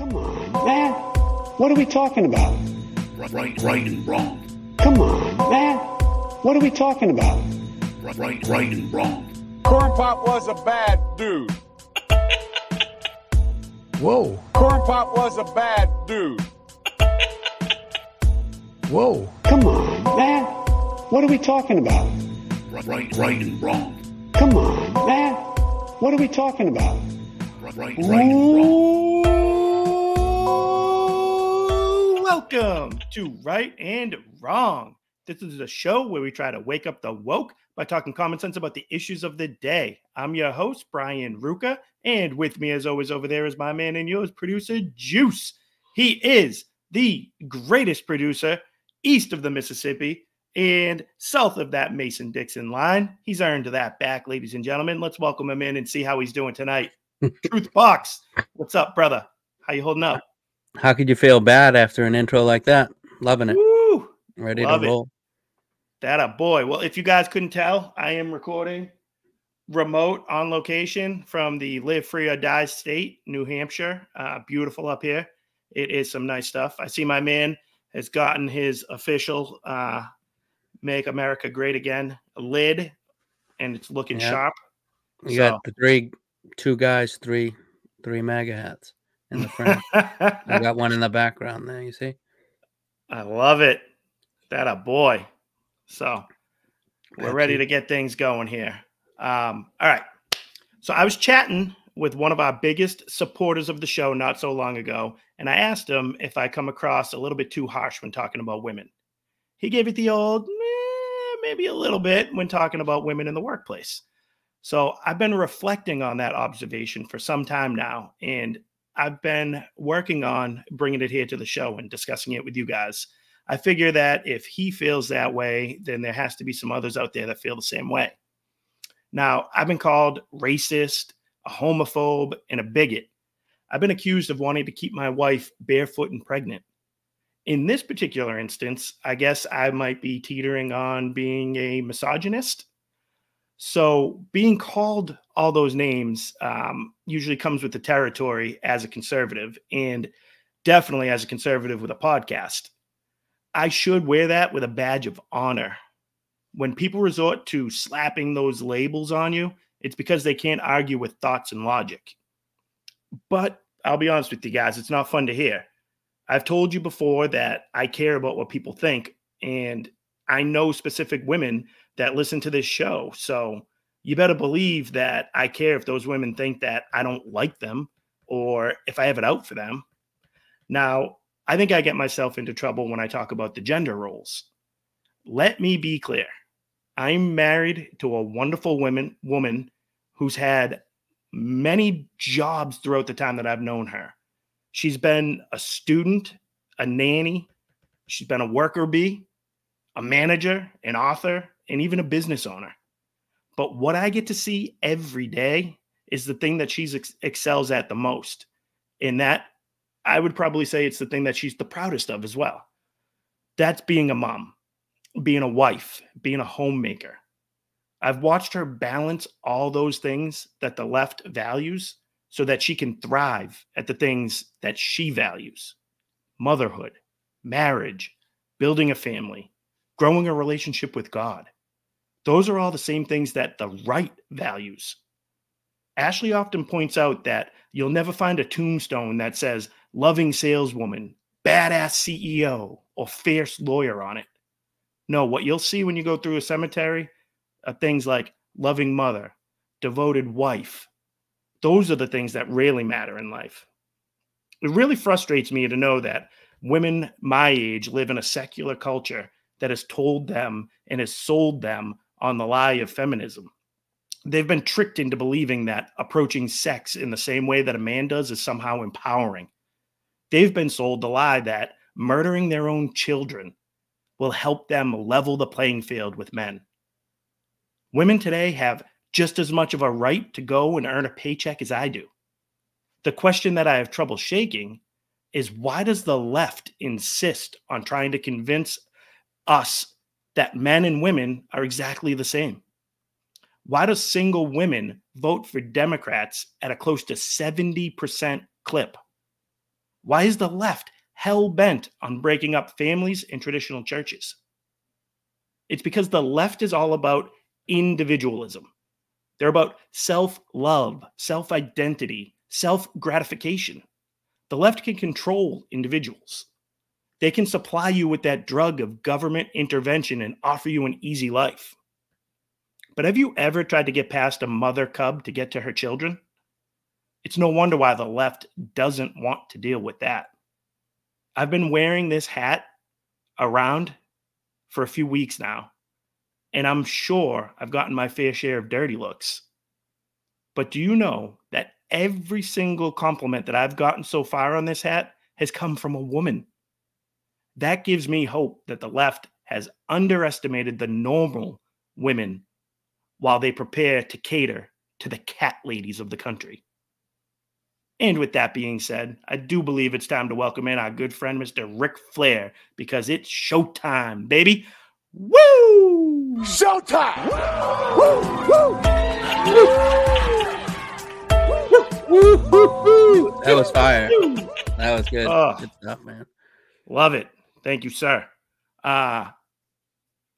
Come on, man. What are we talking about? Right and wrong. Come on, man. What are we talking about? Right and wrong. Corn Pop was a bad dude. Whoa. Corn Pop was a bad dude. Whoa. Come on, man. What are we talking about? Right and wrong. Come on, man. What are we talking about? Right and wrong. Welcome to Right and Wrong. This is a show where we try to wake up the woke by talking common sense about the issues of the day. I'm your host, Brian Ruka, and with me as always over there is my man and yours, producer Juice. He is the greatest producer east of the Mississippi and south of that Mason-Dixon line. He's earned that back, ladies and gentlemen. Let's welcome him in and see how he's doing tonight. Truth Box, what's up, brother? How you holding up? How could you feel bad after an intro like that? Loving it. Woo! Ready Love to roll. That a boy. Well, if you guys couldn't tell, I am recording remote on location from the Live Free or Die state, New Hampshire. Beautiful up here. It is some nice stuff. I see my man has gotten his official Make America Great Again lid, and it's looking sharp. You got the two guys, three MAGA hats in the front. I got one in the background there, you see? I love it. That a boy. So we're ready to get things going here. All right. So I was chatting with one of our biggest supporters of the show not so long ago, and I asked him if I come across a little bit too harsh when talking about women. He gave it the old, maybe a little bit when talking about women in the workplace. So I've been reflecting on that observation for some time now, and I've been working on bringing it here to the show and discussing it with you guys. I figure that if he feels that way, then there has to be some others out there that feel the same way. Now, I've been called racist, a homophobe, and a bigot. I've been accused of wanting to keep my wife barefoot and pregnant. In this particular instance, I guess I might be teetering on being a misogynist. So being called all those names usually comes with the territory as a conservative, and definitely as a conservative with a podcast. I should wear that with a badge of honor. When people resort to slapping those labels on you, it's because they can't argue with thoughts and logic. But I'll be honest with you guys, it's not fun to hear. I've told you before that I care about what people think, and I know specific women that listen to this show. So you better believe that I care if those women think that I don't like them or if I have it out for them. Now, I think I get myself into trouble when I talk about the gender roles. Let me be clear. I'm married to a wonderful woman who's had many jobs throughout the time that I've known her. She's been a student, a nanny. She's been a worker bee, a manager, an author, and even a business owner. But what I get to see every day is the thing that she excels at the most. And that, I would probably say it's the thing that she's the proudest of as well. That's being a mom, being a wife, being a homemaker. I've watched her balance all those things that the left values so that she can thrive at the things that she values. Motherhood, marriage, building a family, growing a relationship with God. Those are all the same things that the right values. Ashley often points out that you'll never find a tombstone that says loving saleswoman, badass CEO, or fierce lawyer on it. No, what you'll see when you go through a cemetery are things like loving mother, devoted wife. Those are the things that really matter in life. It really frustrates me to know that women my age live in a secular culture that has told them and has sold them on the lie of feminism. They've been tricked into believing that approaching sex in the same way that a man does is somehow empowering. They've been sold the lie that murdering their own children will help them level the playing field with men. Women today have just as much of a right to go and earn a paycheck as I do. The question that I have trouble shaking is, why does the left insist on trying to convince us that men and women are exactly the same? Why do single women vote for Democrats at a close to 70% clip? Why is the left hell-bent on breaking up families and traditional churches? It's because the left is all about individualism. They're about self-love, self-identity, self-gratification. The left can control individuals. They can supply you with that drug of government intervention and offer you an easy life. But have you ever tried to get past a mother cub to get to her children? It's no wonder why the left doesn't want to deal with that. I've been wearing this hat around for a few weeks now, and I'm sure I've gotten my fair share of dirty looks. But do you know that every single compliment that I've gotten so far on this hat has come from a woman? That gives me hope that the left has underestimated the normal women while they prepare to cater to the cat ladies of the country. And with that being said, I do believe it's time to welcome in our good friend, Mr. Ric Flair, because it's showtime, baby. Woo! Showtime! That was fire. That was good. Oh. Good stuff, man. Love it. Thank you, sir.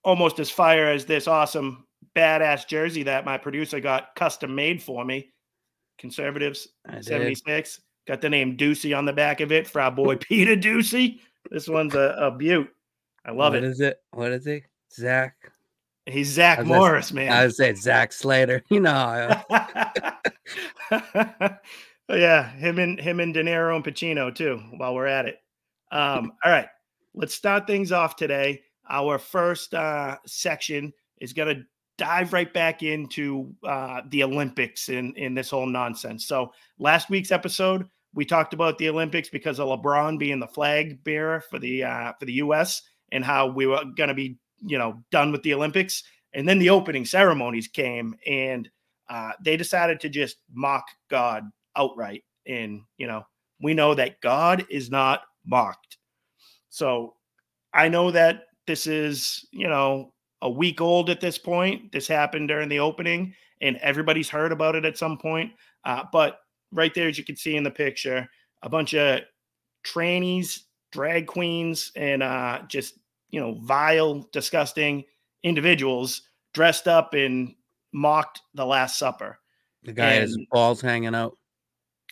Almost as fire as this awesome, badass jersey that my producer got custom made for me. Conservatives, 76. Got the name Ducey on the back of it for our boy Peter Ducey. This one's a beaut. I love it. What is it? What is he? Zach? He's Zach Morris, man. I would say Zach Slater. You know. Yeah, him and De Niro and Pacino too, while we're at it. All right, let's start things off today. Our first section is going to dive right back into the Olympics in this whole nonsense. So last week's episode, we talked about the Olympics because of LeBron being the flag bearer for the U.S. and how we were going to be, done with the Olympics. And then the opening ceremonies came, and they decided to just mock God outright. And, we know that God is not mocked. So I know that this is, a week old at this point. This happened during the opening, and everybody's heard about it at some point. But right there, as you can see in the picture, a bunch of trannies, drag queens, and just, vile, disgusting individuals dressed up and mocked the Last Supper. The guy has balls hanging out.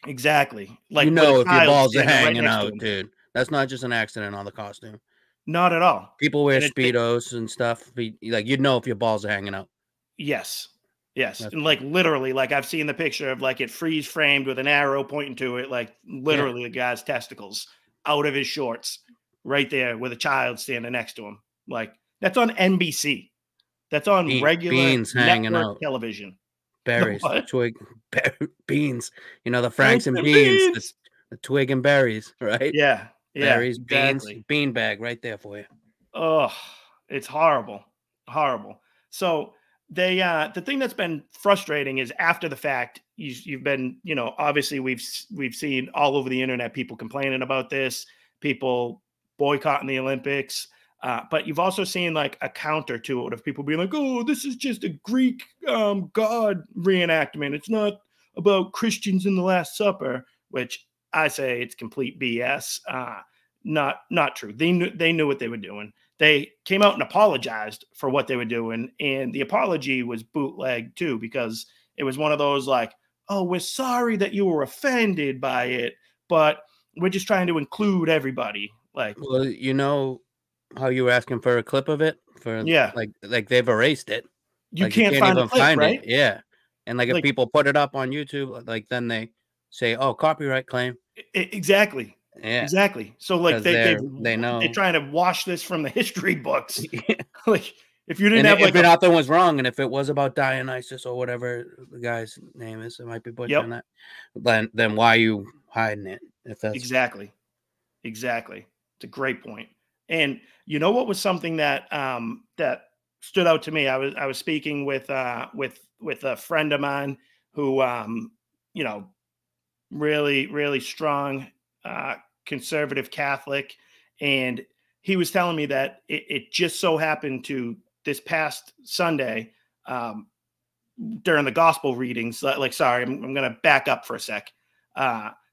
Exactly. Like, if your balls are right hanging out, dude. That's not just an accident on the costume. Not at all. People wear Speedos and stuff. You'd know if your balls are hanging out. Yes. And literally, I've seen the picture of it freeze framed with an arrow pointing to it, literally the guy's testicles out of his shorts right there with a child standing next to him. That's on NBC. That's on regular beans hanging out television. Berries, beans. The Franks and beans, the twig and berries, right? Yeah. Berries, exactly. beans, bean bag right there for you. Oh, it's horrible. So they the thing that's been frustrating is after the fact, you've been, obviously we've seen all over the internet people complaining about this, people boycotting the Olympics. But you've also seen a counter to it of people being like, oh, this is just a Greek God reenactment. It's not about Christians in the Last Supper, which I say it's complete BS. Not true. They knew what they were doing. They came out and apologized for what they were doing. And the apology was bootleg too, because it was one of those oh, we're sorry that you were offended by it, but we're just trying to include everybody. Well, how you were asking for a clip of it like they've erased it. You can't find even find right? it. Yeah. And if people put it up on YouTube, then they say, oh, copyright claim. Exactly. Yeah. Exactly. So they know they're trying to wash this from the history books. If you didn't have if nothing was wrong, and if it was about Dionysus or whatever the guy's name is, it might be butchering that. Then why are you hiding it? If that's exactly. It's a great point. And what was something that that stood out to me? I was speaking with a friend of mine who really, really strong conservative Catholic, and he was telling me that it just so happened to this past Sunday during the gospel readings. Sorry, I'm going to back up for a sec.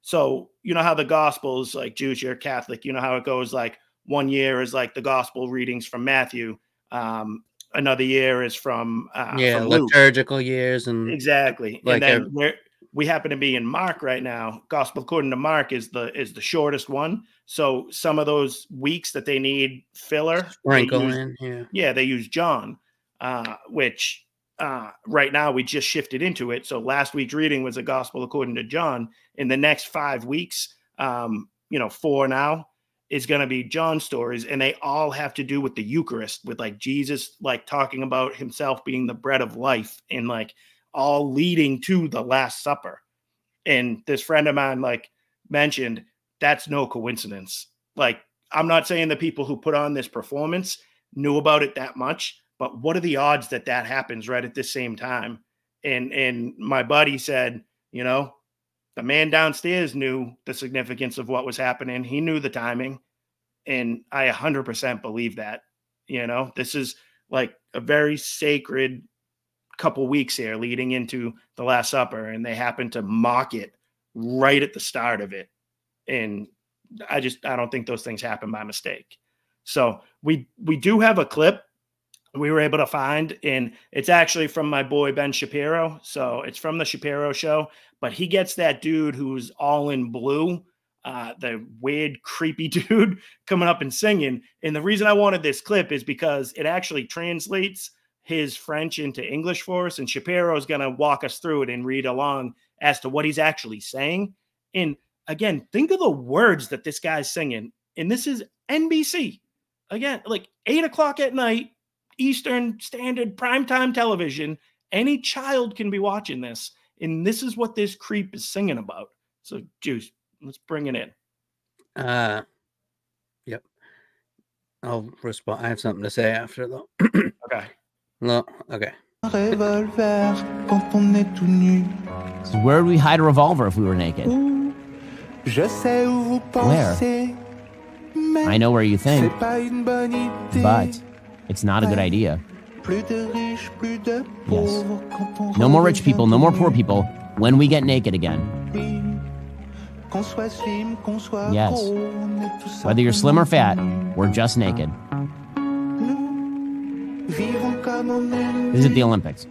So you know how the Gospels, like Jews, you're Catholic, you know how it goes. Like 1 year is like the Gospel readings from Matthew. Another year is from Luke. Liturgical years and Exactly. like and then we happen to be in Mark right now. Gospel according to Mark is the shortest one. So some of those weeks that they need filler, sprinkle in. they use John, which right now we just shifted into it. So last week's reading was a Gospel according to John. In the next 5 weeks, 4 now, is going to be John stories, and they all have to do with the Eucharist, with like Jesus, like talking about himself being the bread of life, and like all leading to the Last Supper. And this friend of mine like mentioned that's no coincidence. Like, I'm not saying the people who put on this performance knew about it that much, but what are the odds that that happens right at the same time? And my buddy said, the man downstairs knew the significance of what was happening. He knew the timing. And I 100% believe that. This is like a very sacred couple weeks here leading into the Last Supper. And they happen to mock it right at the start of it. And I don't think those things happen by mistake. So we do have a clip we were able to find, and it's actually from my boy Ben Shapiro. So it's from the Shapiro show, but he gets that dude who's all in blue, the weird, creepy dude coming up and singing. And the reason I wanted this clip is because it actually translates his French into English for us, and Shapiro is going to walk us through it and read along as to what he's actually saying. And again, think of the words that this guy's singing. And this is NBC. Again, like 8 o'clock at night, Eastern Standard primetime television. Any child can be watching this. And this is what this creep is singing about. So, Juice, let's bring it in. Yep. I'll respond. I have something to say after, though. Okay. No, okay. Revolver quand on est tout nu. So where would we hide a revolver if we were naked? Je sais où vous pensez. I know where you think, C'est pas une bonne idée. but it's not a good idea. Plus de riches, plus de Yes. pauvres quand on No more rich people, no more poor people when we get naked again. revient. Qu'on soit slim, qu'on soit Yes. gros, on est tout Whether you're slim or fat, simplement we're just naked. nous. Vivons comme on est Visit the Olympics.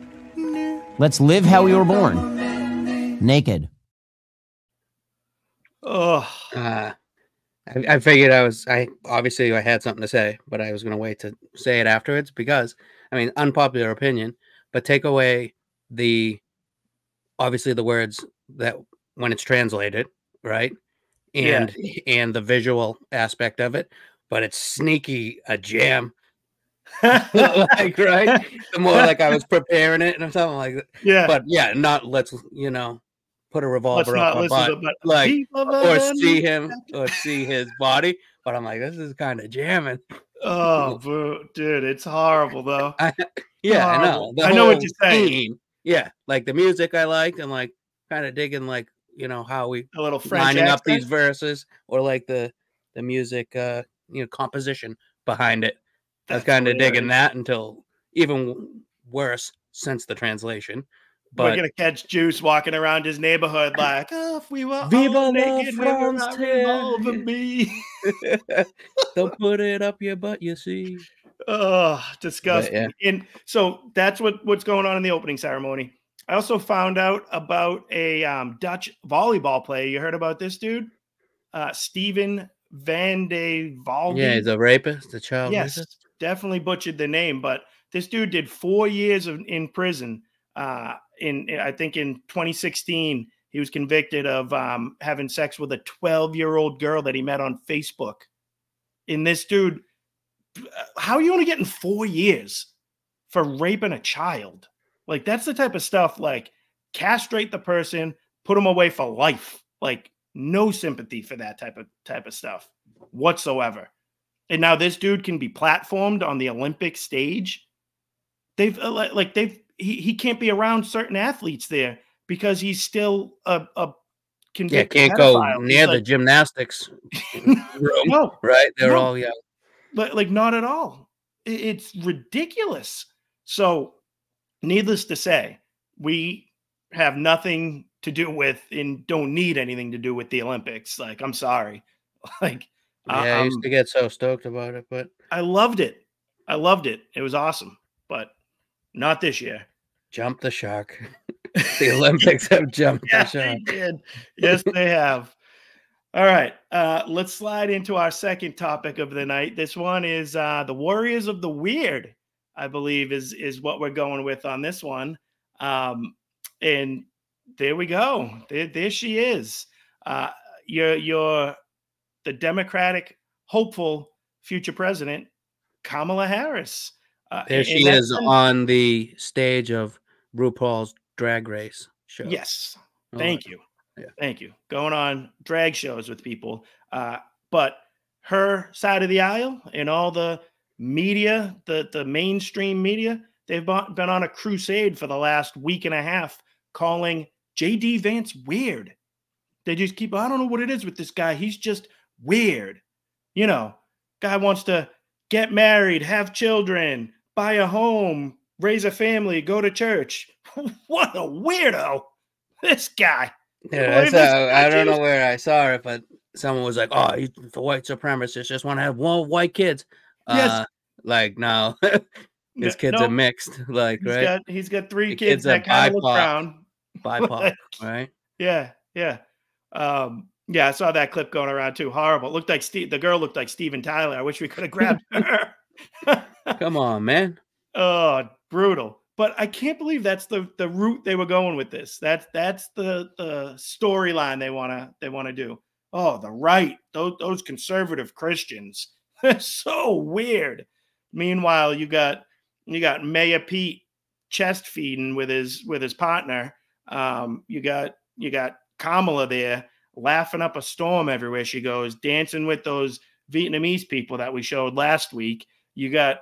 Let's live how we were born, naked. Oh, I figured I obviously I had something to say, but I was going to wait to say it afterwards because, I mean, unpopular opinion, but take away obviously the words that when it's translated, right? And the visual aspect of it, but it's sneaky a jam. Like, right? The more like I was preparing it and something like that. yeah. But yeah, not let's put a revolver Let's up not my listen butt, to, but like, Viva or Van- see him or see his body. But I'm like, this is kind of jamming. Oh, bro, dude, it's horrible though. Yeah, I know. I know what you're saying. Theme, yeah, like the music I liked, and like kind of digging like how we A little French lining up accent. these verses, or like the music composition behind it. I was That's kind of hilarious. digging that until even worse since the translation. We're But gonna catch Juice walking around his neighborhood like, oh, if we were Viva all la naked, we were France, not yeah. revolving me. don't put it up your butt, you see. Oh, disgusting. yeah. And so that's what's going on in the opening ceremony. I also found out about a Dutch volleyball player. You heard about this dude? Steven van de Valde. Yeah, he's a rapist, a child Yes, rapist. definitely butchered the name, but this dude did 4 years in prison. I think in 2016, he was convicted of having sex with a 12-year-old girl that he met on Facebook. And this dude, how are you only getting 4 years for raping a child? Like, that's the type of stuff, like, castrate the person, put them away for life. Like, no sympathy for that type of stuff whatsoever. And now this dude can be platformed on the Olympic stage. He can't be around certain athletes there because he's still a convicted Can't go pedophile. He's near the like, gymnastics room, no, right? They're no. all like not at all. It's ridiculous. So, needless to say, we have nothing to do with and don't need anything to do with the Olympics. Like, I'm sorry. Like, Yeah, I used to get so stoked about it, but I loved it. I loved it. It was awesome, but not this year. jump the shark. The Olympics have jumped the Yeah, shark. they did. Yes, they have. All right. Let's slide into our second topic of the night. This one is the Warriors of the Weird, I believe is what we're going with on this one. And there we go. There she is. You're the Democratic hopeful future president, Kamala Harris. There she is on the stage of RuPaul's Drag Race show. Yes. Oh, Thank you. yeah. Thank you. Going on drag shows with people. But her side of the aisle and all the media, the mainstream media, they've been on a crusade for the last week and a half calling JD Vance weird. They just keep, I don't know what it is with this guy. He's just weird. You know, guy wants to get married, have children, buy a home, raise a family, go to church. What a weirdo. This guy. Yeah, I don't know where I saw it, but someone was like, "Oh, he's the white supremacist just want to have one white kids." Yes. Like no, his kids are mixed. Like he's got 3 kids that kind of look brown. BIPOC, right? Yeah. Yeah, I saw that clip going around too. Horrible. It looked like the girl looked like Steven Tyler. I wish we could have grabbed her. Come on, man. Oh, brutal. But I can't believe that's the route they were going with this. That's the storyline they wanna do. Oh, the right, those conservative Christians. They're so weird. Meanwhile, you got Mayor Pete chest feeding with his partner. You got Kamala there laughing up a storm everywhere she goes, dancing with those Vietnamese people that we showed last week. You got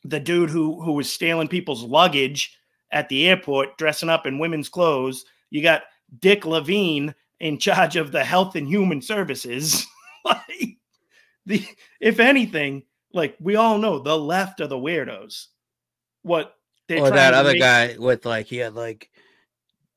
the dude who was stealing people's luggage at the airport, dressing up in women's clothes. You got Dick Levine in charge of the Health and Human Services. Like, if anything, like we all know, the left are the weirdos. What or that other guy with he had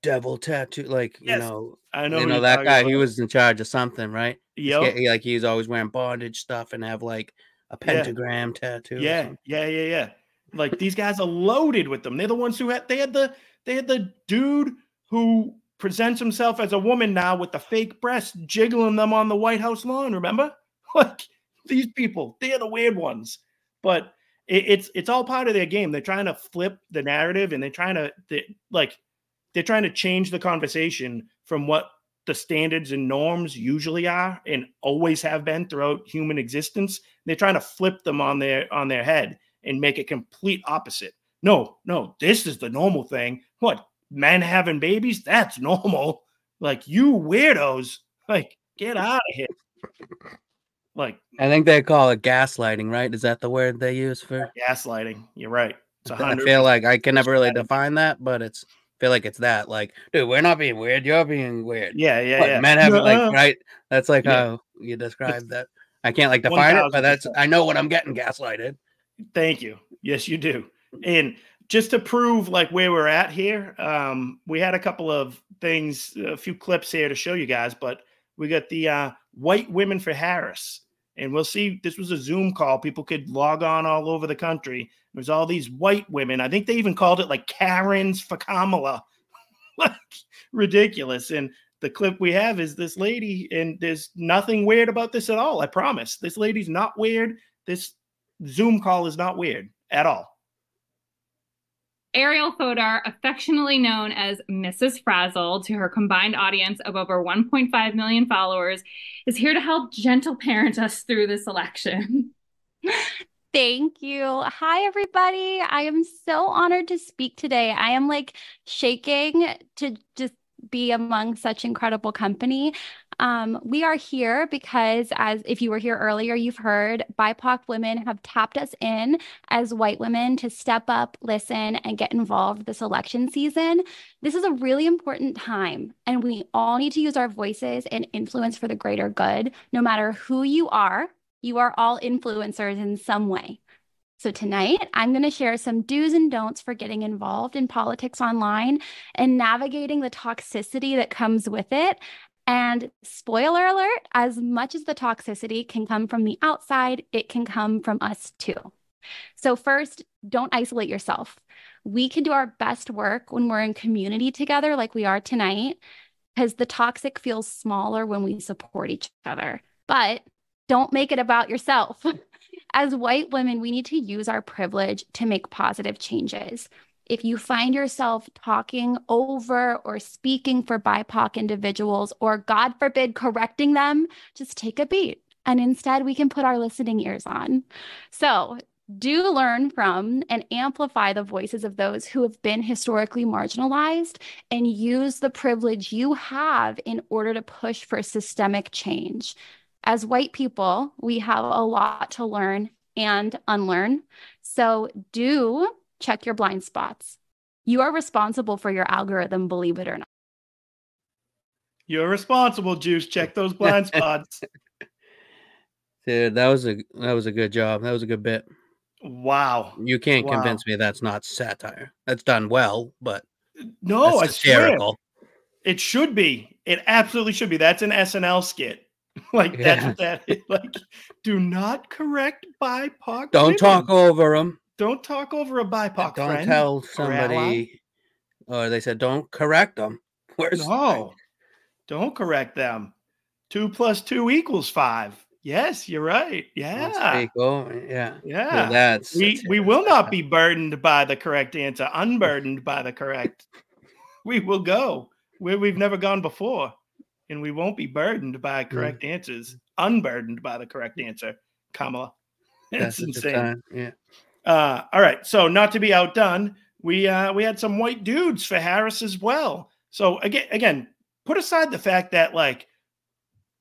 devil tattoo, yes, I know that guy. He was in charge of something, right? Yep. He's always wearing bondage stuff and have a pentagram tattoo. Yeah. Like these guys are loaded with them. They're the ones who had the dude who presents himself as a woman now with the fake breasts jiggling them on the White House lawn. Remember? Like these people, they're the weird ones. But it's all part of their game. They're trying to flip the narrative and they're trying to change the conversation from what the standards and norms usually are and always have been throughout human existence. They're trying to flip them on their head and make it complete opposite. No, this is the normal thing. What? Men having babies? That's normal. Like, you weirdos, get out of here. I think they call it gaslighting, right? Is that the word they use for gaslighting? You're right. I feel like I can never really define that, but I feel like it's that. Like, dude, we're not being weird. You're being weird. Yeah. Men have right. That's how you describe that. I can't define it, but I know what I'm getting gaslighted. Thank you. Yes, you do. And just to prove where we're at here, we had a couple of things, a few clips here to show you guys, but we got the White Women for Harris. And we'll see, this was a Zoom call. People could log on all over the country. There's all these white women. I think they even called it Karens for Kamala. Ridiculous. And the clip we have is this lady, and there's nothing weird about this at all. I promise. This lady's not weird. This Zoom call is not weird at all. Ariel Fodor, affectionately known as Mrs. Frazzle to her combined audience of over 1.5 million followers, is here to help gentle parent us through this election. Thank you. Hi, everybody. I am so honored to speak today. I am shaking to just be among such incredible company. We are here because, as if you were here earlier, you've heard BIPOC women have tapped us in as white women to step up, listen, and get involved this election season. This is a really important time, and we all need to use our voices and influence for the greater good. No matter who you are all influencers in some way. So tonight, I'm going to share some do's and don'ts for getting involved in politics online and navigating the toxicity that comes with it. And spoiler alert, as much as the toxicity can come from the outside, it can come from us too. So first, don't isolate yourself. We can do our best work when we're in community together like we are tonight, because the toxic feels smaller when we support each other. But don't make it about yourself. As white women, we need to use our privilege to make positive changes. If you find yourself talking over or speaking for BIPOC individuals, or God forbid, correcting them, just take a beat. And instead, we can put our listening ears on. So do learn from and amplify the voices of those who have been historically marginalized, and use the privilege you have in order to push for systemic change. As white people, we have a lot to learn and unlearn. So do check your blind spots. You are responsible for your algorithm, believe it or not. You're responsible, Juice. Check those blind spots. Dude, that was a good job. That was a good bit. Wow. You can't convince me that's not satire. That's done well, but no, that's hysterical. I swear. It should be. It absolutely should be. That's an SNL skit. Like that's what that is. Like, do not correct BIPOC. Don't women. Talk over them. Don't talk over a BIPOC Don't friend. tell somebody. Or they said don't correct them. Don't correct them. 2 + 2 = 5. Yes, you're right. Yeah. Yeah. Yeah. Well, we will not be burdened by the correct answer, unburdened by the correct. We will go where we've never gone before, and we won't be burdened by correct answers, unburdened by the correct answer, Kamala. It's insane. Yeah. All right. So not to be outdone, we had some white dudes for Harris as well. So again, put aside the fact that, like,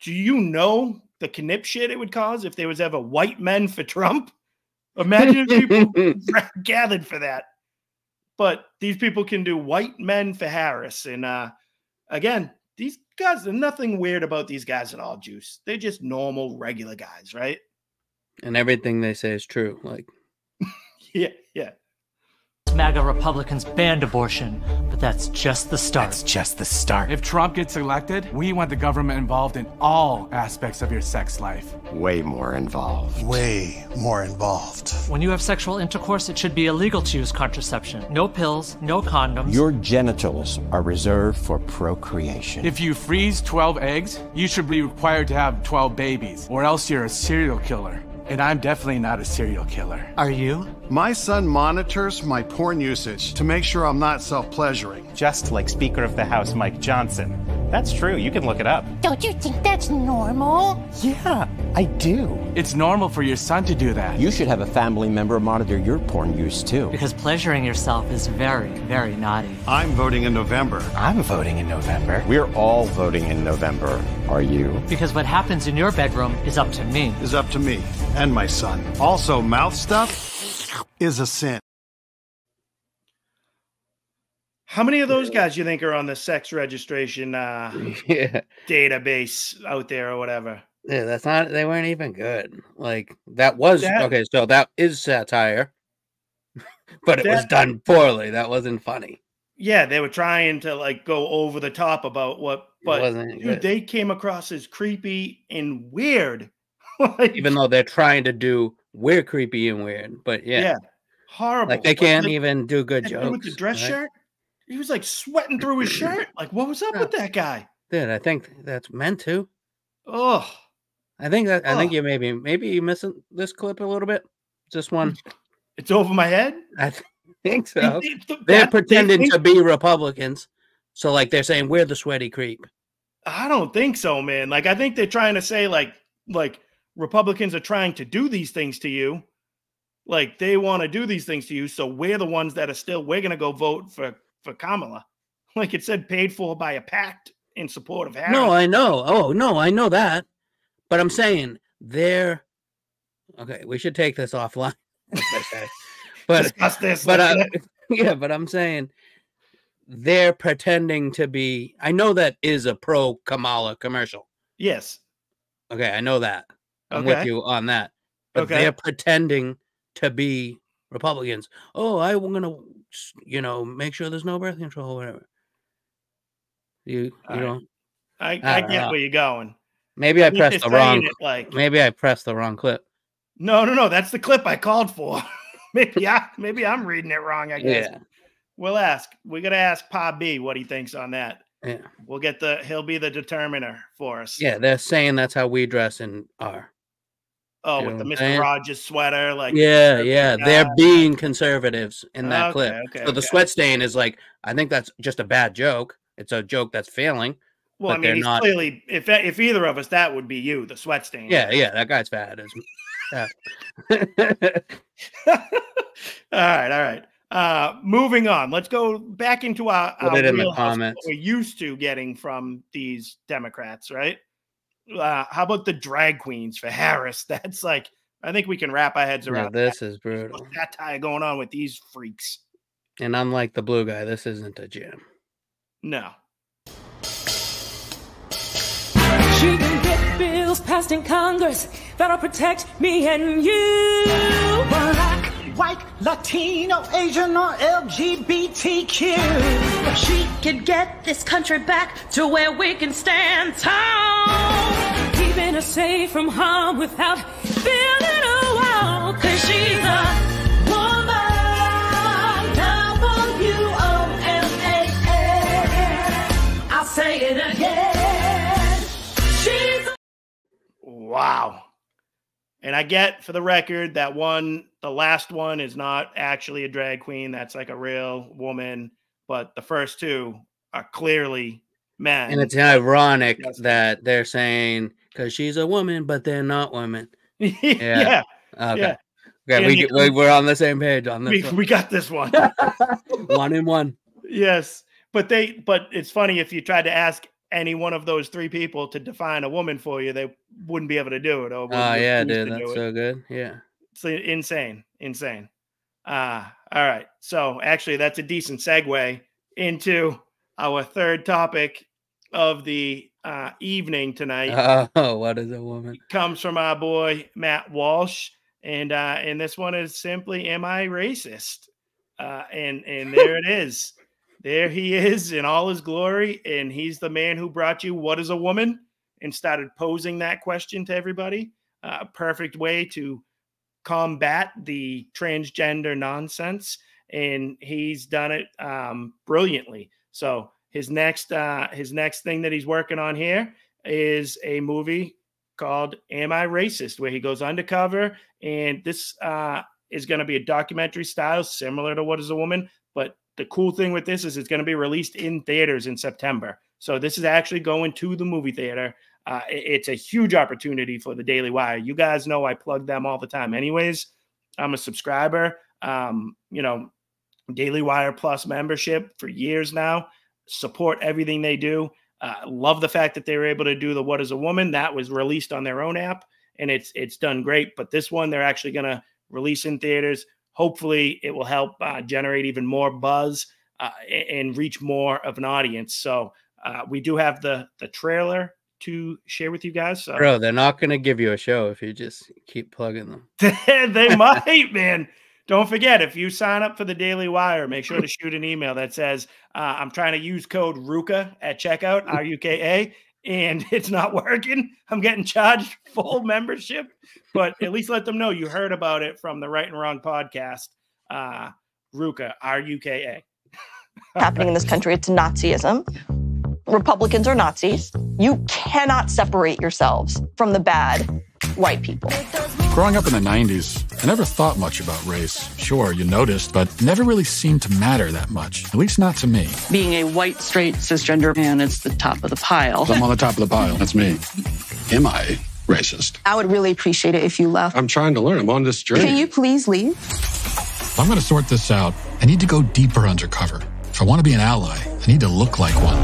do you know the knip shit it would cause if there was ever white men for Trump? Imagine if people gathered for that. But these people can do white men for Harris. And again, these guys, there's nothing weird about these guys at all, Juice. They're just normal, regular guys, right? And everything they say is true. Like, yeah. MAGA Republicans banned abortion, but that's just the start. That's just the start. If Trump gets elected, we want the government involved in all aspects of your sex life. Way more involved. Way more involved. When you have sexual intercourse, it should be illegal to use contraception. No pills, no condoms. Your genitals are reserved for procreation. If you freeze 12 eggs, you should be required to have 12 babies, or else you're a serial killer. And I'm definitely not a serial killer. Are you? My son monitors my porn usage to make sure I'm not self-pleasuring. Just like Speaker of the House Mike Johnson. That's true. You can look it up. Don't you think that's normal? Yeah, I do. It's normal for your son to do that. You should have a family member monitor your porn use too. Because pleasuring yourself is very, very naughty. I'm voting in November. I'm voting in November. We're all voting in November. Are you? Because what happens in your bedroom is up to me. Is up to me and my son. Also, mouth stuff is a sin. How many of those guys you think are on the sex registration database out there or whatever? Yeah, they weren't even good. Like, okay, so that is satire, but it was done poorly. That wasn't funny. Yeah, they were trying to, like, go over the top about but dude, they came across as creepy and weird. Like, even though they're trying to do we're creepy and weird, but yeah, horrible. Like, they can't even do good jokes. With the dress shirt, he was like sweating through his shirt. Like, what was up with that guy? Dude, I think that's meant to. Oh, I think you maybe you missing this clip a little bit. Just one. It's over my head. I think so. They're pretending to be Republicans, so, like, they're saying we're the sweaty creep. I don't think so, man. Like, I think they're trying to say like Republicans are trying to do these things to you. Like, they want to do these things to you. So we're the ones that are we're going to go vote for Kamala. Like it said, paid for by a pact in support of Harris. No, I know. Oh, no, I know that. But I'm saying okay, we should take this offline. But discuss this. But but I'm saying they're pretending to be. I know that is a pro Kamala commercial. Yes. Okay, I know that. I'm with you on that. But they're pretending to be Republicans. Oh, I'm gonna, make sure there's no birth control, whatever. You don't. I get where you're going. Maybe I pressed the wrong. Maybe I pressed the wrong clip. No. That's the clip I called for. maybe I'm reading it wrong. I guess. Yeah. We'll ask. We got to ask Pa B what he thinks on that. Yeah. We'll get he'll be the determiner for us. Yeah, they're saying that's how we dress in our. Oh, with the Mr. Rogers sweater, Yeah. They're being conservatives in that clip. Okay, so the sweat stain is like, I think that's just a bad joke. It's a joke that's failing. Well, I mean, he's clearly, if either of us, that would be you, the sweat stain. Yeah, that guy's fat. All right. Moving on. Let's go back into our real comments we're used to getting from these Democrats, right? How about the drag queens for Harris? That's like, I think we can wrap our heads around. This is brutal. What's that tie going on with these freaks? And unlike the blue guy, this isn't a jam. No. She can get bills passed in Congress that'll protect me and you. Black, white, Latino, Asian, or LGBTQ. She could get this country back to where we can stand tall. Keeping us safe from harm without building a wall. 'Cause she's a woman. W-O-M-A-N. I'll say it again. She's Wow. And I get, for the record, that the last one is not actually a drag queen. That's like a real woman. But the first two are clearly men. And it's ironic that they're saying, because she's a woman, but they're not women. Yeah. Okay. Yeah, we're on the same page on this. We got this one. 1 and 1. Yes. But it's funny, if you tried to ask any one of those three people to define a woman for you, they wouldn't be able to do it. Oh, yeah, dude. That's so good. Yeah. It's insane. All right. So actually, that's a decent segue into our third topic of the evening tonight. Oh, what is a woman? It comes from our boy Matt Walsh, and this one is simply, "Am I racist?" And there it is. There he is in all his glory, and he's the man who brought you "What is a Woman?" and started posing that question to everybody. A perfect way to combat the transgender nonsense, and he's done it brilliantly. So his next thing that he's working on here is a movie called "Am I Racist?" where he goes undercover, and this is going to be a documentary style similar to "What is a Woman?" But the cool thing with this is it's going to be released in theaters in September. So this is actually going to the movie theater. It's a huge opportunity for the Daily Wire. You guys know I plug them all the time. Anyways, I'm a subscriber. Daily Wire Plus membership for years now. Support everything they do. Love the fact that they were able to do the "What is a Woman?" That was released on their own app, and it's done great. But this one they're actually going to release in theaters. Hopefully, it will help generate even more buzz and reach more of an audience. So we do have the trailer to share with you guys. So. Bro, they're not going to give you a show if you just keep plugging them. They might, man. Don't forget, if you sign up for the Daily Wire, make sure to shoot an email that says, I'm trying to use code RUKA at checkout, RUKA, and it's not working. I'm getting charged full membership, but at least let them know you heard about it from the Right and Wrong podcast. RUKA, RUKA. Happening in this country, it's Nazism. Republicans are Nazis. You cannot separate yourselves from the bad white people. Growing up in the 90s, I never thought much about race. Sure, you noticed, but never really seemed to matter that much, at least not to me. Being a white, straight, cisgender man, it's the top of the pile. I'm on the top of the pile. That's me. Am I racist? I would really appreciate it if you left. I'm trying to learn. I'm on this journey. Can you please leave? If I'm going to sort this out, I need to go deeper undercover. If I want to be an ally, I need to look like one.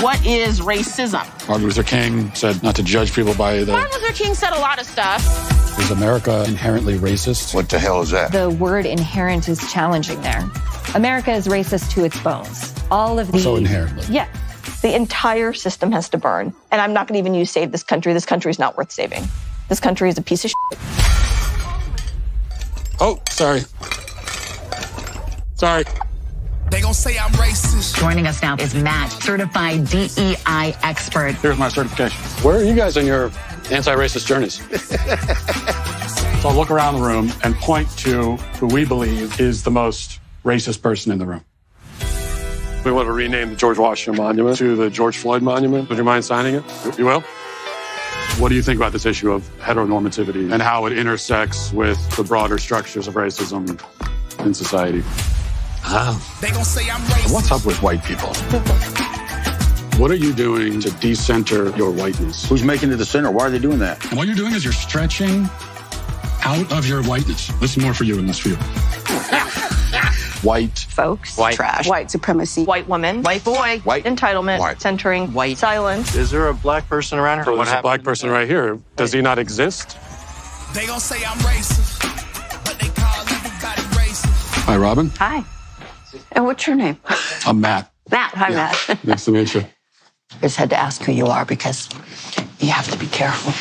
What is racism? Martin Luther King said not to judge people by Martin Luther King said a lot of stuff. Is America inherently racist? What the hell is that? The word inherent is challenging there. America is racist to its bones. All of the... So inherently. Yeah. The entire system has to burn. And I'm not going to even use save this country. This country is not worth saving. This country is a piece of shit. Oh, sorry. Sorry. They gonna say I'm racist. Joining us now is Matt, certified DEI expert. Here's my certification. Where are you guys on your anti-racist journeys? So I'll look around the room and point to who we believe is the most racist person in the room. We want to rename the George Washington Monument to the George Floyd Monument. Would you mind signing it? You will? What do you think about this issue of heteronormativity and how it intersects with the broader structures of racism in society? They gonna say I'm racist. What's up with white people? What are you doing to decenter your whiteness? Who's making it the center? Why are they doing that? And what you're doing is you're stretching out of your whiteness. This is more for you in this field. White Folks. White. Trash. White supremacy. White woman. White boy. White. Entitlement. White. Centering. White. Silence. Is there a black person around here? There's a black person right here. Does he not exist? They gonna say I'm racist, but they call everybody racist. Hi, Robin. Hi. And what's your name? I'm Matt. Matt. Hi, Matt. Nice to meet you. I just had to ask who you are because you have to be careful.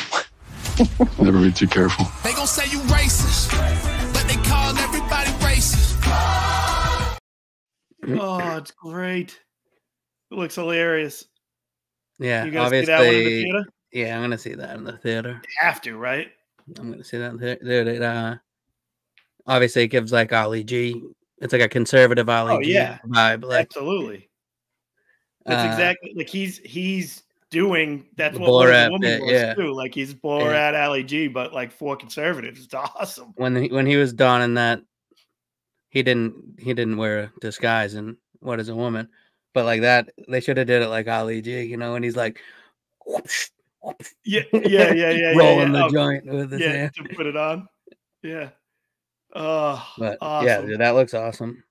Never be too careful. They gonna say you racist, but they call everybody racist. Oh, it's great. It looks hilarious. Yeah, You guys see that one in the obviously. theater? Yeah, I'm gonna see that in the theater. You have to, right? I'm gonna see that in the theater. Obviously, it gives like Ali G. It's like a conservative Ali G yeah. vibe. Like, Absolutely. That's exactly like he's doing that's The what Wonder Borat Woman bit, was yeah. too. Like he's Borat Ali G, but like for conservatives. It's awesome. when he was donning that, he didn't wear a disguise and What Is a Woman, but like that they should have did it like Ali G, you know, and he's like whoosh, whoosh, Yeah. rolling the joint with his hand. to put it on. Yeah. Oh, But awesome. yeah, dude, that looks awesome.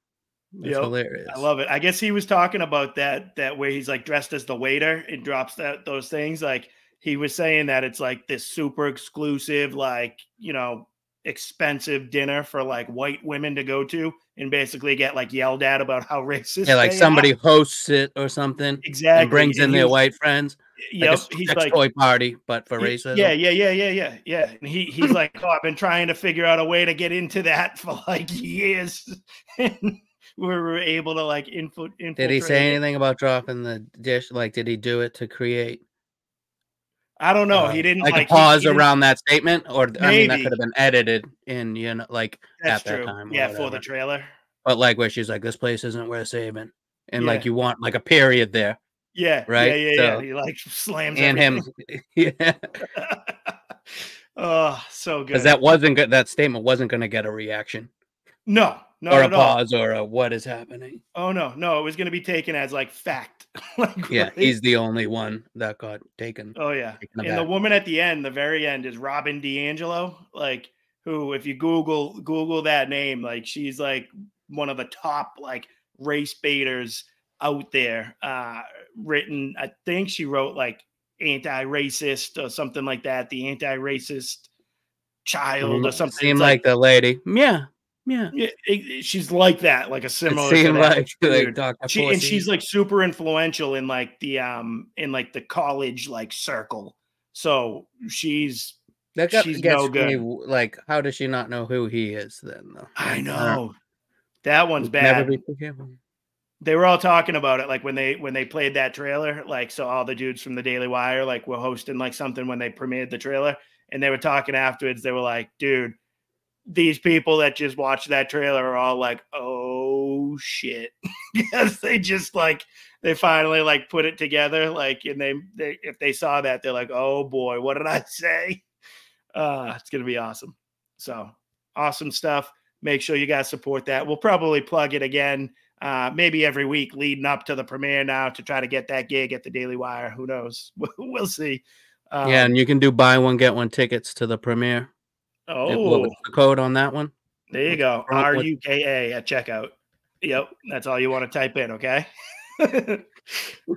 That's Yep. hilarious. I love it. I guess he was talking about that where he's like dressed as the waiter and drops those things. Like he was saying that it's like this super exclusive, like, you know, expensive dinner for like white women to go to and basically get like yelled at about how racist. Yeah, like they somebody are. hosts it or something. Exactly. And brings in And their he's- white friends. Yep. Like a He's sex like toy party, but for Yeah, racism. Yeah. And he's like, oh, I've been trying to figure out a way to get into that for like years. And we were able to like infiltrate. Did he say it. anything about dropping the dish? Like, did he do it to create? I don't know. He didn't like a he pause didn't- around that statement, or I mean, that Maybe. could have been edited in, you know, like That's at that true. time. or Yeah, for the whatever. trailer. But like where she's like, this place isn't worth saving, and like Yeah. you want like a period there, Yeah. right? Yeah. So- He like slams and him, everything. yeah, Oh, so good. because that wasn't good. That statement wasn't going to get a reaction, No, not or a at all. pause, or a what is happening. Oh no, it was going to be taken as like fact. Like, Yeah, right? he's the only one that got taken. Oh yeah, taken and the aback. woman at the end, the very end, is Robin DiAngelo. Like, who, if you Google that name, like she's like one of the top like race baiters out there. Written, I think she wrote like anti-racist or something like that. The anti-racist child or something. Seemed It's like the lady. Yeah. Yeah, she's like that, like a similar. to seemed that, like dude. Dr. And Pussy. she's like super influential in like the college like circle. So she's That she's gets no good. me, like, how does she not know who he is then, though? I don't- know that one's Never bad. be too careful. They were all talking about it, like when they played that trailer. Like, so all the dudes from the Daily Wire like were hosting like something when they premiered the trailer, and they were talking afterwards. They were like, dude, these people that just watched that trailer are all like, oh shit. Because they just like, they finally like put it together. Like, and they if they saw that, they're like, oh boy, what did I say? It's going to be awesome. So awesome stuff. Make sure you guys support that. We'll probably plug it again, maybe every week leading up to the premiere now to try to get that gig at the Daily Wire. Who knows? We'll see. Yeah, and you can do buy one, get one tickets to the premiere. What Oh, was the code on that one? there you go. What- RUKA at checkout. Yep. That's all you want to type in. Okay. All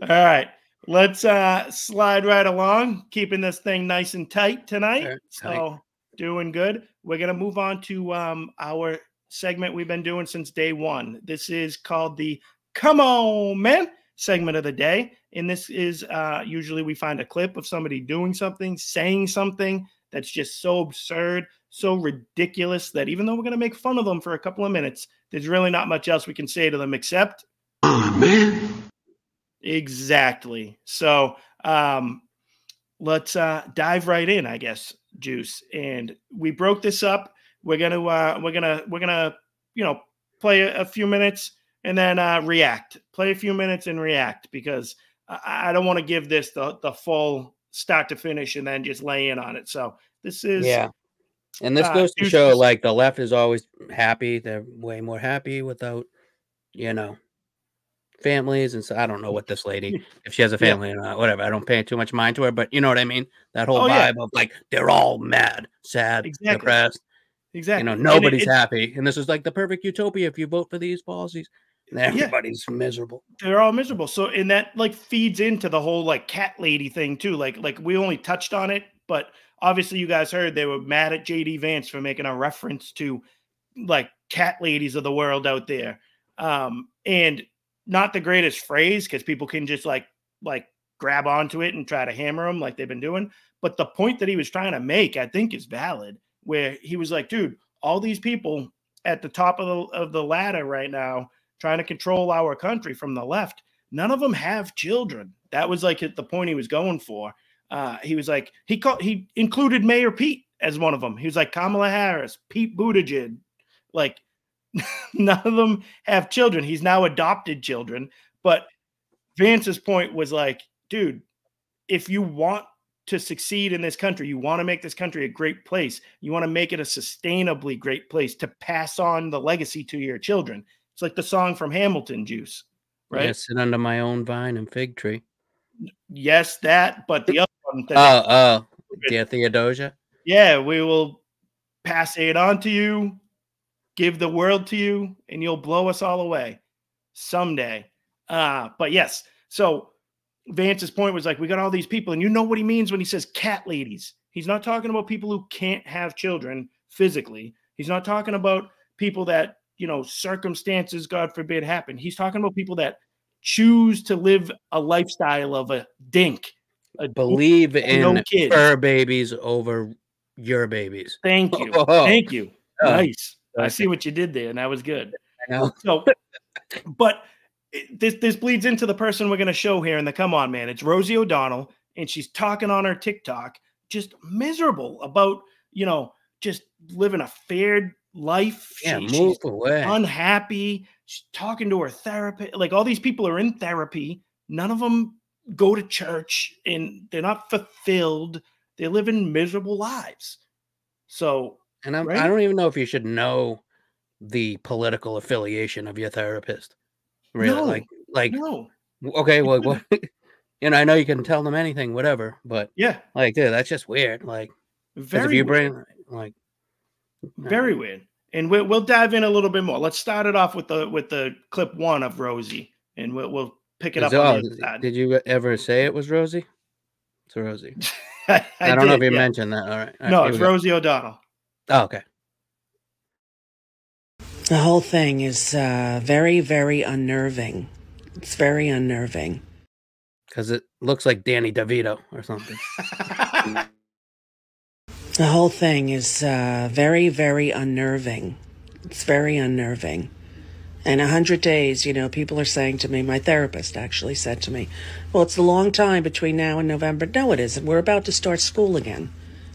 right. Let's slide right along, keeping this thing nice and tight tonight. Okay, So doing good. We're going to move on to our segment we've been doing since day one. This is called the Come On, Man. segment of the day. And this is usually we find a clip of somebody doing something, saying something that's just so absurd, so ridiculous that even though we're going to make fun of them for a couple of minutes, there's really not much else we can say to them except, oh, man. Exactly. So let's dive right in, I guess, Juice. And we broke this up. We're gonna play a few minutes and then react. Play a few minutes and react, because I don't want to give this the full start to finish and then just lay in on it. So this is and this goes to show, like, the left is always happy. They're way more happy without, families. And so I don't know what this lady, if she has a family or not, whatever. I don't pay too much mind to her, but you know what I mean? That whole vibe of like, they're all mad, sad, depressed. Exactly. Nobody's happy. And this is like the perfect utopia if you vote for these policies. And everybody's miserable. They're all miserable. So, and that like feeds into the whole like cat lady thing too. Like we only touched on it, but obviously you guys heard they were mad at JD Vance for making a reference to like cat ladies of the world out there. And not the greatest phrase, because people can just like grab onto it and try to hammer them like they've been doing. But the point that he was trying to make, I think, is valid, where he was like, dude, all these people at the top of the ladder right now trying to control our country from the left, none of them have children. That was like the point he was going for. He was like, he included Mayor Pete as one of them. He was like Kamala Harris, Pete Buttigieg, like none of them have children. He's now adopted children. But Vance's point was like, dude, if you want to succeed in this country, you want to make this country a great place, you want to make it a sustainably great place to pass on the legacy to your children. It's like the song from Hamilton, Juice, right? Yeah, sit under my own vine and fig tree. Yes, that, but the other one. Dear Theodosia. Yeah, we will pass it on to you, give the world to you, and you'll blow us all away someday. But yes, so Vance's point was like, we got all these people, and you know what he means when he says cat ladies. He's not talking about people who can't have children physically. He's not talking about people that, circumstances, God forbid, happen. He's talking about people that choose to live a lifestyle of a dink. Believe in fur babies over your babies. Thank you. Thank you. Nice. I see what you did there, and that was good. I know. So, but this bleeds into the person we're going to show here in the Come On Man. It's Rosie O'Donnell, and she's talking on her TikTok, just miserable about, just living a fair life. Yeah, she's away. Unhappy. She's talking to her therapist. Like, all these people are in therapy. None of them go to church, and they're not fulfilled. They live in miserable lives. So, and I don't even know if you should know the political affiliation of your therapist. Really? No, no. Okay, well, what, I know you can tell them anything, whatever, but yeah, like, dude, that's just weird. Like, very if you weird. bring, like, very weird. And we'll dive in a little bit more. Let's start it off with the clip one of Rosie, and we'll pick it up on the other side. Did you ever say it was Rosie? It's Rosie. I don't know if you mentioned that. All right. No, it's Rosie O'Donnell. Oh, okay. The whole thing is very, very unnerving. It's very unnerving. Because it looks like Danny DeVito or something. The whole thing is very, very unnerving. It's very unnerving. And 100 days, people are saying to me, my therapist actually said to me, well, it's a long time between now and November. No, it isn't. We're about to start school again.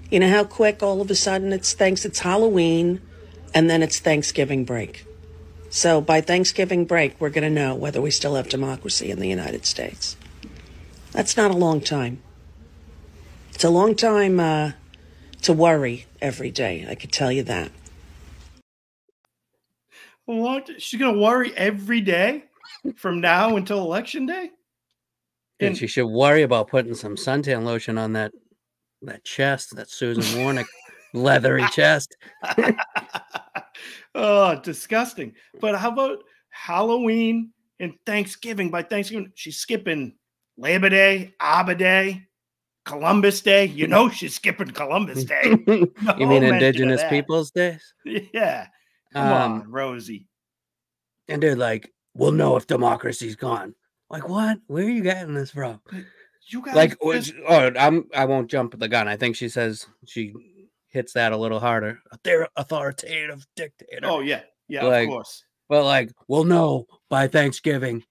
You know how quick all of a sudden it's Halloween, and then it's Thanksgiving break. So by Thanksgiving break, we're going to know whether we still have democracy in the United States. That's not a long time. It's a long time to worry every day, I could tell you that. She's going to worry every day from now until Election Day? And she should worry about putting some suntan lotion on that chest, that Susan Warnick leathery chest. Oh, disgusting. But how about Halloween and Thanksgiving? By Thanksgiving, she's skipping Labor Day, Arbor Day, Columbus Day. She's skipping Columbus Day. You mean Indigenous Peoples Days? Yeah. Come on, Rosie. And they're like, we'll know if democracy's gone. Like, what? Where are you getting this from? You guys Like, just... I won't jump the gun. I think she says she hits that a little harder. They're authoritative dictator. Oh yeah, yeah, like, of course. But like, well, no, by Thanksgiving,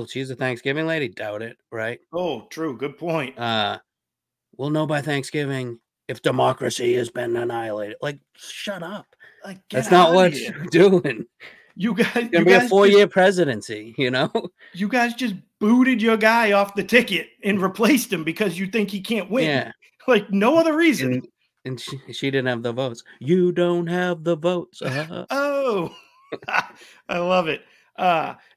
she's a Thanksgiving lady. Doubt it, right? Oh, true. Good point. We'll know by Thanksgiving if democracy has been annihilated. Like, shut up. Like, that's not what you're doing. You guys, it's gonna be a 4-year presidency. You know, you guys just booted your guy off the ticket and replaced him because you think he can't win. Yeah, like no other reason. And she didn't have the votes. You don't have the votes. Oh, I love it.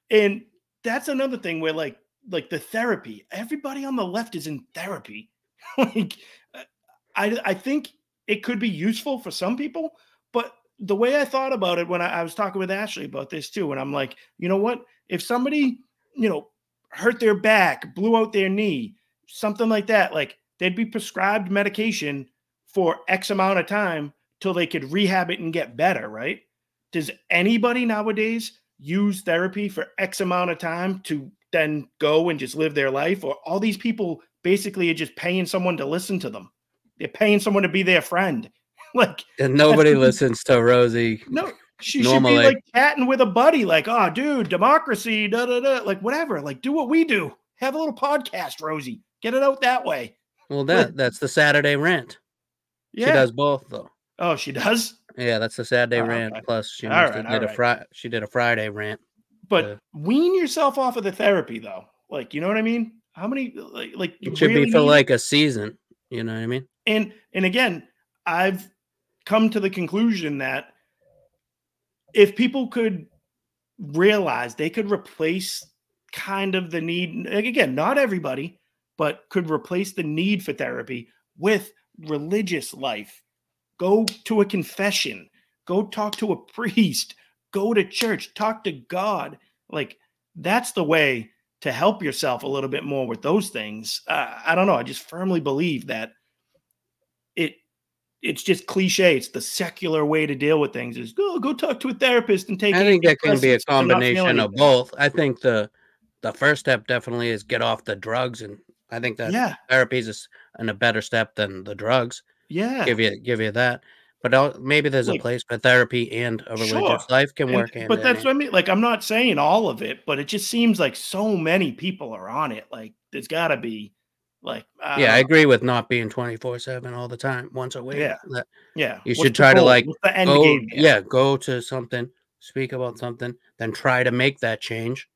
And that's another thing where like the therapy. Everybody on the left is in therapy. like, I think it could be useful for some people, but the way I thought about it when I was talking with Ashley about this too, and I'm like, you know what? If somebody, hurt their back, blew out their knee, something like that, like they'd be prescribed medication for X amount of time till they could rehab it and get better, right? Does anybody nowadays use therapy for X amount of time to then go and just live their life? Or all these people basically are just paying someone to listen to them. They're paying someone to be their friend. Like, and nobody listens to Rosie. No, she should be like chatting with a buddy, like, oh, dude, democracy, da da da, like whatever. Like, do what we do. Have a little podcast, Rosie. Get it out that way. Well, that's the Saturday rant. Yeah. She does both, though. Oh, she does? Yeah, that's the Saturday rant. Okay. Plus, she did a Friday rant. But wean yourself off of the therapy, though. Like, you know what I mean? How many like it should really be for like a season. You know what I mean? And again, I've come to the conclusion that if people could realize they could replace kind of the need, again, not everybody, but could replace the need for therapy with religious life. Go to a confession, go talk to a priest, go to church, talk to God. Like, that's the way to help yourself a little bit more with those things. I don't know. I just firmly believe that it's just cliche. It's the secular way to deal with things is go talk to a therapist and take. I think that can be a combination of both. I think the first step definitely is get off the drugs, and I think that therapy is a better step than the drugs. Yeah, give you that. But maybe there's a place for therapy and a religious life can work. But that's what I mean. Like, I'm not saying all of it, but it just seems like so many people are on it. Like, there's got to be. Like, I agree with not being 24/7 all the time. Once a week. Yeah. You should try to like go to something, speak about something, then try to make that change.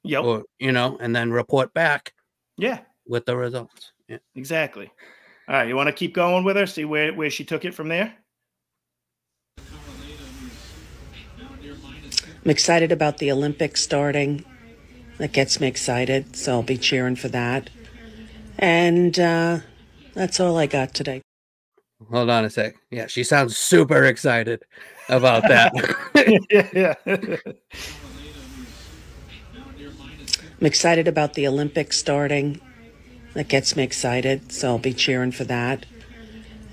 Yep. Or and then report back. Yeah. With the results. Yeah. Exactly. All right. You want to keep going with her? See where she took it from there? I'm excited about the Olympics starting. That gets me excited, so I'll be cheering for that. And that's all I got today. Hold on a sec. Yeah, she sounds super excited about that. Yeah. I'm excited about the Olympics starting. That gets me excited, so I'll be cheering for that.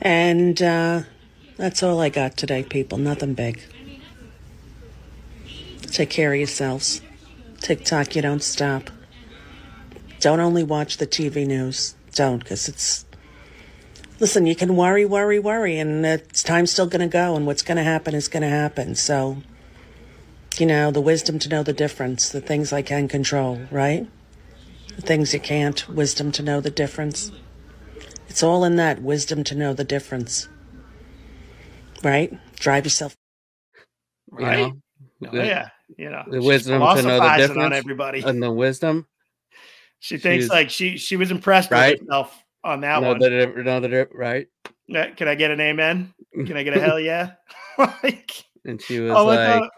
And that's all I got today, people. Nothing big. Take care of yourselves. TikTok, you don't stop. Don't only watch the TV news. Don't, because it's... Listen, you can worry, and it's time's still going to go, and what's going to happen is going to happen. So, the wisdom to know the difference, the things I can control, right? The things you can't, wisdom to know the difference. It's all in that wisdom to know the difference. Right? Drive yourself. Right? The wisdom to know the difference on everybody. And the wisdom. She thinks like she was impressed with herself on that one. Right? Can I get an amen? Can I get a hell yeah? And she was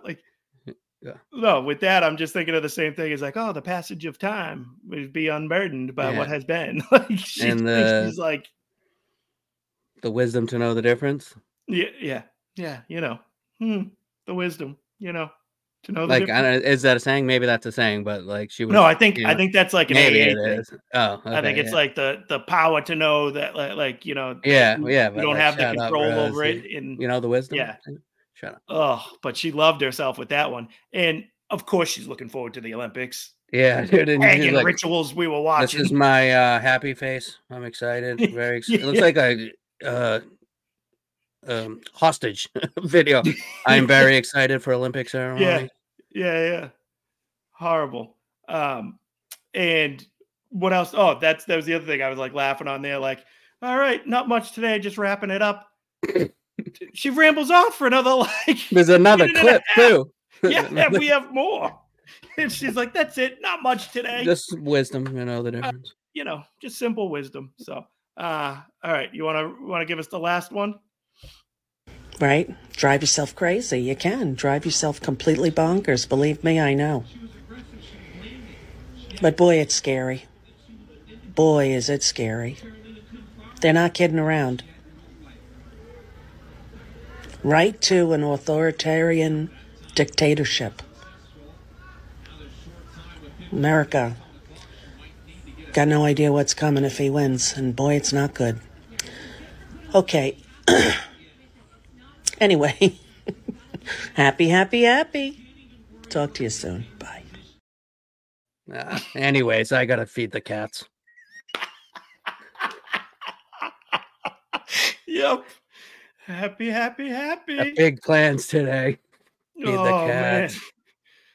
no, with that, I'm just thinking of the same thing. It's like, the passage of time would be unburdened by what has been. She's like, the wisdom to know the difference. Yeah. The wisdom, to know the like, difference. Is that a saying? Maybe that's a saying, but like she was. No, I think that's like an maybe AA it thing. is. Oh, okay, I think it's like the power to know that, you don't have the control over it. And the wisdom. Yeah. Shut up. Oh, but she loved herself with that one. And of course she's looking forward to the Olympics. Yeah, dude, and Pagan like, rituals we were this watching. is my happy face. I'm excited. Very excited. It looks like a hostage video. I'm very excited for Olympic ceremony. Yeah. Horrible. And what else? Oh, that was the other thing I was like laughing on there. Like, all right, not much today, just wrapping it up. She rambles off for another like. There's another clip too. Yeah, we have more. And she's like, "That's it, not much today." Just wisdom, you know the difference. Just simple wisdom. So, all right, you want to give us the last one? Right? Drive yourself crazy. You can drive yourself completely bonkers. Believe me, I know. But boy, it's scary. Boy, is it scary. They're not kidding around. Right to an authoritarian dictatorship. America got no idea what's coming if he wins, and boy, it's not good. Okay. Anyway, happy. Talk to you soon. Bye. Anyways, I gotta feed the cats. Yep. Happy. Got big plans today. Feed the cats. Man.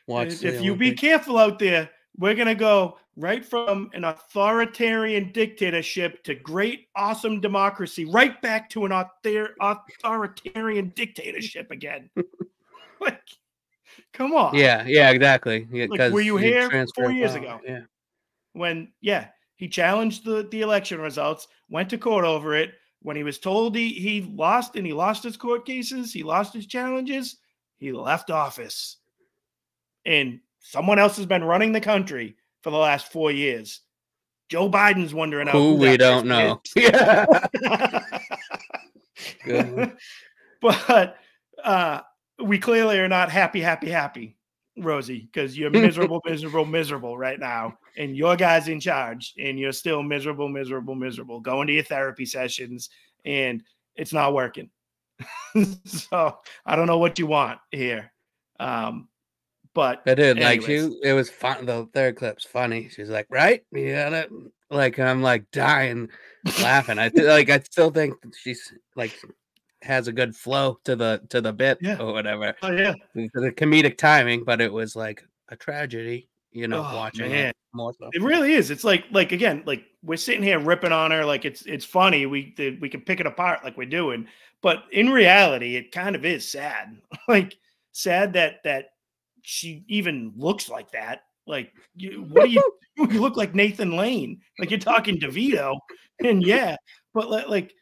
Watch If you be careful out there, we're gonna go right from an authoritarian dictatorship to great, awesome democracy, right back to an authoritarian dictatorship again. Like, come on. Yeah, exactly. Yeah, like, were you here 4 years power. ago? Yeah. When he challenged the election results, went to court over it. When he was told he lost, and he lost his court cases, he lost his challenges, he left office. And someone else has been running the country for the last 4 years. Joe Biden's wondering who we don't know. Yeah. But we clearly are not happy, Rosie, because you're miserable right now. And your guy's in charge, and you're still miserable, going to your therapy sessions, and it's not working. So I don't know what you want here. But I did anyways. it was fun. The third clip's funny. She's like, right? Yeah, like I'm like dying laughing. I still think she's like has a good flow to the bit or whatever. Oh yeah, the comedic timing, but it was like a tragedy, watching it more so. It really is. It's like again, like we're sitting here ripping on her, like it's funny. We can pick it apart like we're doing, but in reality, it kind of is sad. Like sad that she even looks like that. Like, what do you look like Nathan Lane? Like you're talking DeVito, and but like,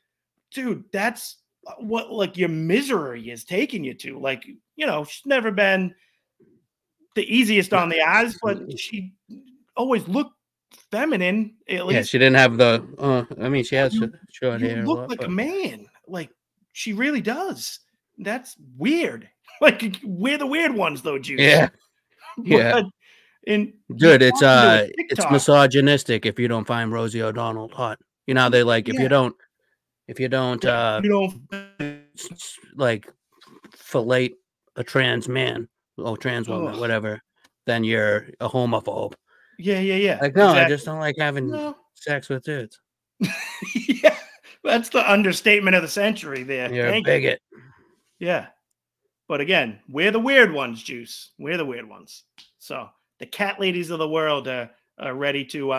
dude, that's what like your misery is taking you to. Like, she's never been the easiest on the eyes, but she always looked feminine. At least, she didn't have the. I mean, she has short hair. Look like a man. Like she really does. That's weird. Like we're the weird ones, though, Juice. Yeah, yeah. And dude, it's misogynistic if you don't find Rosie O'Donnell hot. They like if you don't like fillet a trans man or trans woman, whatever, then you're a homophobe. Yeah. Like, no, exactly. I just don't like having sex with dudes. Yeah, that's the understatement of the century there. You're a bigot. Yeah. But again, we're the weird ones, Juice. We're the weird ones. So the cat ladies of the world are ready to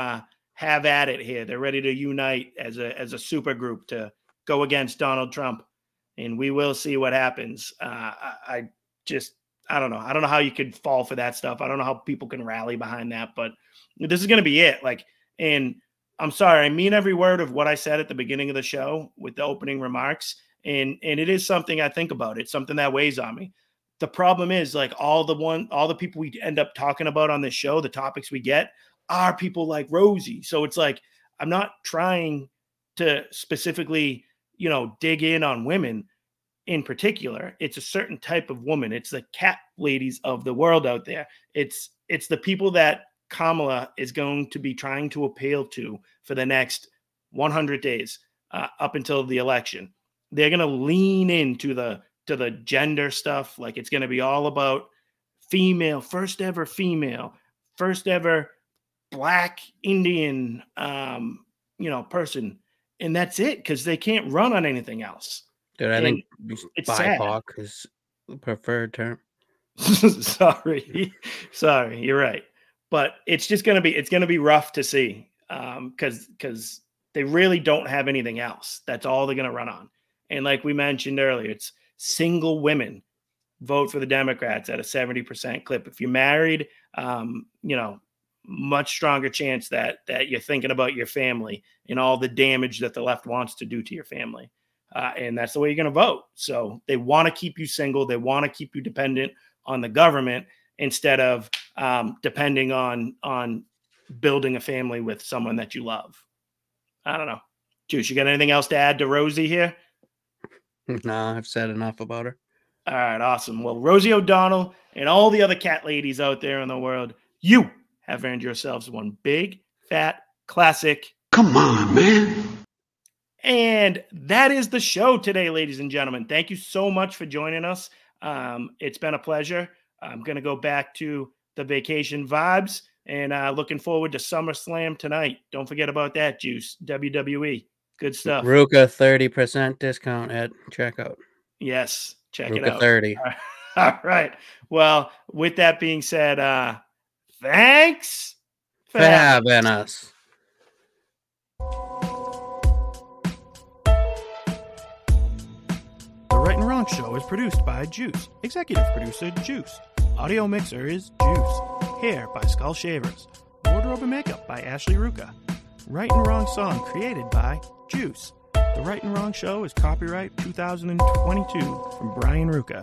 have at it here. They're ready to unite as a super group to go against Donald Trump. And we will see what happens. I don't know. I don't know how you could fall for that stuff. I don't know how people can rally behind that, but this is going to be it. Like, and I'm sorry, I mean every word of what I said at the beginning of the show with the opening remarks. And it is something I think about. It's something that weighs on me. The problem is like all the people we end up talking about on this show, the topics we get are people like Rosie. So it's like, I'm not trying to specifically, dig in on women in particular. It's a certain type of woman. It's the cat ladies of the world out there. It's the people that Kamala is going to be trying to appeal to for the next 100 days up until the election. They're going to lean into the gender stuff. Like it's going to be all about first ever Black Indian, person. And that's it, because they can't run on anything else. Dude, I think it's BIPOC is the preferred term. Sorry, you're right. But it's just going to be rough to see, because they really don't have anything else. That's all they're going to run on. And like we mentioned earlier, it's single women vote for the Democrats at a 70% clip. If you're married, much stronger chance that you're thinking about your family and all the damage that the left wants to do to your family. And that's the way you're going to vote. So they want to keep you single. They want to keep you dependent on the government instead of depending on building a family with someone that you love. I don't know. Juice, you got anything else to add to Rosie here? No, I've said enough about her. All right, awesome. Well, Rosie O'Donnell and all the other cat ladies out there in the world, you have earned yourselves one big, fat, classic. Come on, man. And that is the show today, ladies and gentlemen. Thank you so much for joining us. It's been a pleasure. I'm going to go back to the vacation vibes and looking forward to SummerSlam tonight. Don't forget about that, Juice. WWE. Good stuff. Ruka 30% discount at checkout. Yes, check Ruka it out. 30. All right. Well, with that being said, thanks for having us. The Right and Wrong Show is produced by Juice. Executive producer, Juice. Audio mixer is Juice. Hair by Skull Shavers. Wardrobe and makeup by Ashley Ruka. Right and Wrong song created by Juice. The Right and Wrong Show is copyright 2022 from Brian Ruka.